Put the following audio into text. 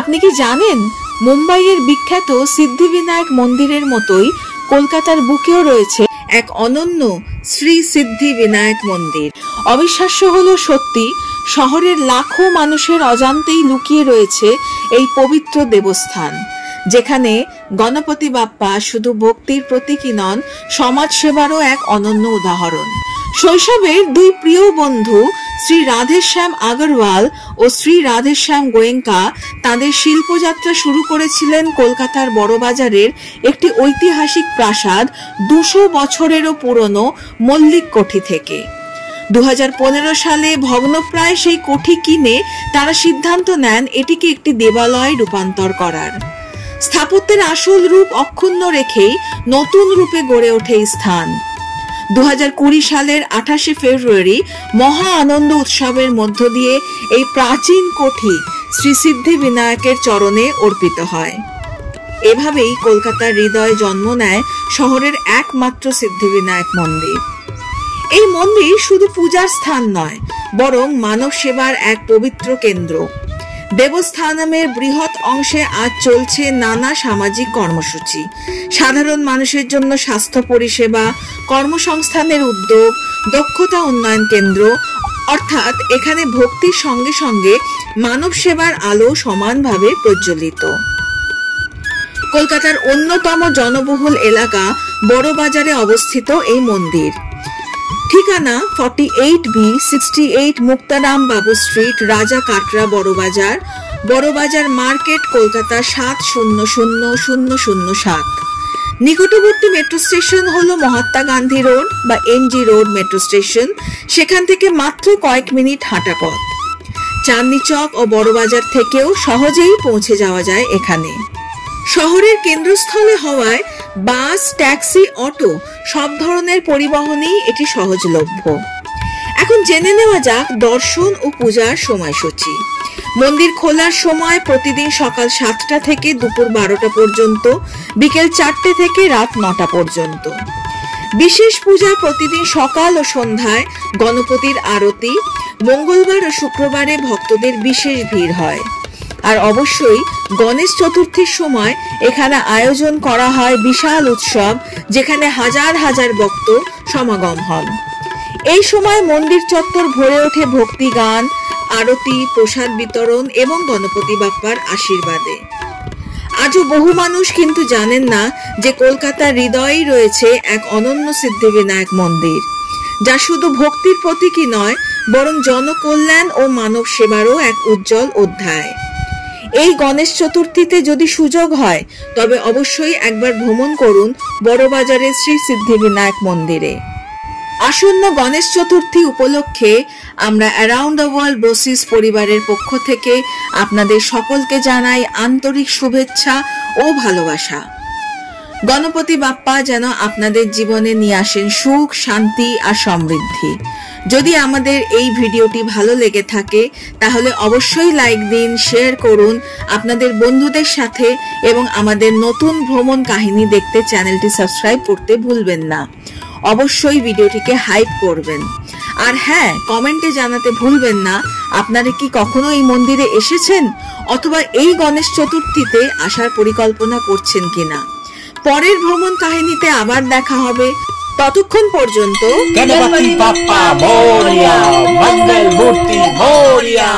আপনি কি জানেন মুম্বাইয়ের বিখ্যাত সিদ্ধিবিনায়ক মন্দিরের মতোই কলকাতার বুকেও রয়েছে এক অনন্য শ্রী সিদ্ধিবিনায়ক মন্দির। অবিশ্বাস্য হলো সত্যি, শহরের লাখো মানুষের অজান্তেই লুকিয়ে রয়েছে এই পবিত্র দেবস্থান, যেখানে গণপতি বাপ্পা শুধু ভক্তির প্রতীকই নন, সমাজ সেবারও এক অনন্য উদাহরণ। শৈশবের দুই প্রিয় বন্ধু শ্রী রাধেশ্যাম আগরওয়াল ও শ্রী রাধেশ্যাম গোয়েঙ্কা তাদের শিল্পযাত্রা শুরু করেছিলেন কলকাতার বড়বাজারের একটি ঐতিহাসিক প্রাসাদ 200 বছরেরও পুরনো মল্লিক কোঠি থেকে। 2015 সালে ভগ্নপ্রায় সেই কোঠি কিনে তারা সিদ্ধান্ত নেন এটিকে একটি দেবালয়ে রূপান্তর করার। স্থাপত্যের আসল রূপ অক্ষুণ্ণ রেখেই নতুন রূপে গড়ে ওঠে এই স্থান। 2020 সালের 28শে ফেব্রুয়ারি মহা আনন্দ উৎসবের মধ্য দিয়ে এই প্রাচীন কোঠি শ্রী সিদ্ধিবিনায়কের চরণে অর্পিত হয়। এভাবেই কলকাতার হৃদয়ে জন্ম নেয় শহরের একমাত্র সিদ্ধিবিনায়ক মন্দির। এই মন্দির শুধু পূজার স্থান নয়, বরং মানব সেবার এক পবিত্র কেন্দ্র। দেবস্থানমের বৃহৎ অংশে আজ চলছে নানা সামাজিক কর্মসূচি, সাধারণ মানুষের জন্য স্বাস্থ্য পরিষেবা, কর্মসংস্থানের উদ্যোগ, দক্ষতা উন্নয়ন কেন্দ্র, অর্থাৎ এখানে ভক্তির সঙ্গে সঙ্গে মানব সেবার আলো সমানভাবে প্রজ্বলিত। কলকাতার অন্যতম জনবহুল এলাকা বড়বাজারে অবস্থিত এই মন্দির। ঠিকানা 48B 68 মুক্তারাম বাবু স্ট্রিট, রাজা কাটরা, বড়বাজার, বড়বাজার মার্কেট, কলকাতা 700007। নিকটবর্তী মেট্রো স্টেশন হলো মহাত্মা গান্ধী রোড বা MG রোড মেট্রো স্টেশন, সেখান থেকে মাত্র কয়েক মিনিট হাঁটা পথ। চাঁদনী চক ও বড়বাজার থেকেও সহজেই পৌঁছে যাওয়া যায় এখানে। শহরের কেন্দ্রস্থলে হওয়ায় বাস, ট্যাক্সি, অটো সব ধরনের পরিবহনেই এটি সহজলভ্য। এখন জেনে নেওয়া যাক দর্শন ও পূজার সময়সূচি। মন্দির খোলার সময় প্রতিদিন সকাল 7টা থেকে দুপুর 12টা পর্যন্ত, বিকেল 4টে থেকে রাত 9টা পর্যন্ত। বিশেষ পূজা প্রতিদিন সকাল ও সন্ধ্যায়, গণপতির আরতি। মঙ্গলবার ও শুক্রবারে ভক্তদের বিশেষ ভিড় হয়। আর অবশ্যই গণেশ চতুর্থীর সময় এখানে আয়োজন করা হয় বিশাল উৎসব, যেখানে হাজার হাজার ভক্ত সমাগম হন। এই সময় মন্দির চত্বর ভরে ওঠে ভক্তি গান, আরতি, প্রসাদ বিতরণ এবং গণপতি বাপ্পার আশীর্বাদে। আজও বহু মানুষ কিন্তু জানেন না যে কলকাতার হৃদয়েই রয়েছে এক অনন্য সিদ্ধিবিনায়ক মন্দির, যা শুধু ভক্তির প্রতীকই নয়, বরং জনকল্যাণ ও মানব সেবারও এক উজ্জ্বল অধ্যায়। এই গণেশ চতুর্থীতে যদি সুযোগ হয় তবে অবশ্যই একবার ভ্রমণ করুন বড়বাজারের শ্রী সিদ্ধিবিনায়ক মন্দিরে। আসন্ন গণেশ চতুর্থী উপলক্ষে আমরা অ্যারাউন্ড দ্য ওয়ার্ল্ড ব্রোসিস পরিবারের পক্ষ থেকে আপনাদের সকলকে জানাই আন্তরিক শুভেচ্ছা ও ভালোবাসা। গণপতি বাপ্পা যেন আপনাদের জীবনে নিয়ে আসেন সুখ, শান্তি আর সমৃদ্ধি। যদি আমাদের এই ভিডিওটি ভালো লেগে থাকে তাহলে অবশ্যই লাইক দিন, শেয়ার করুন আপনাদের বন্ধুদের সাথে এবং আমাদের নতুন ভ্রমণ কাহিনী দেখতে চ্যানেলটি সাবস্ক্রাইব করতে ভুলবেন না। অবশ্যই ভিডিওটিকে হাইপ করবেন। আর হ্যাঁ, কমেন্টে জানাতে ভুলবেন না আপনারা কি কখনো এই মন্দিরে এসেছেন অথবা এই গণেশ চতুর্থীতে আসার পরিকল্পনা করছেন কিনা। পরের ভ্রমণ কাহিনীতে আবার দেখা হবে। ততক্ষণ পর্যন্ত গণপতি বাপ্পা মোরিয়া, মঙ্গল মূর্তি মোরিয়া।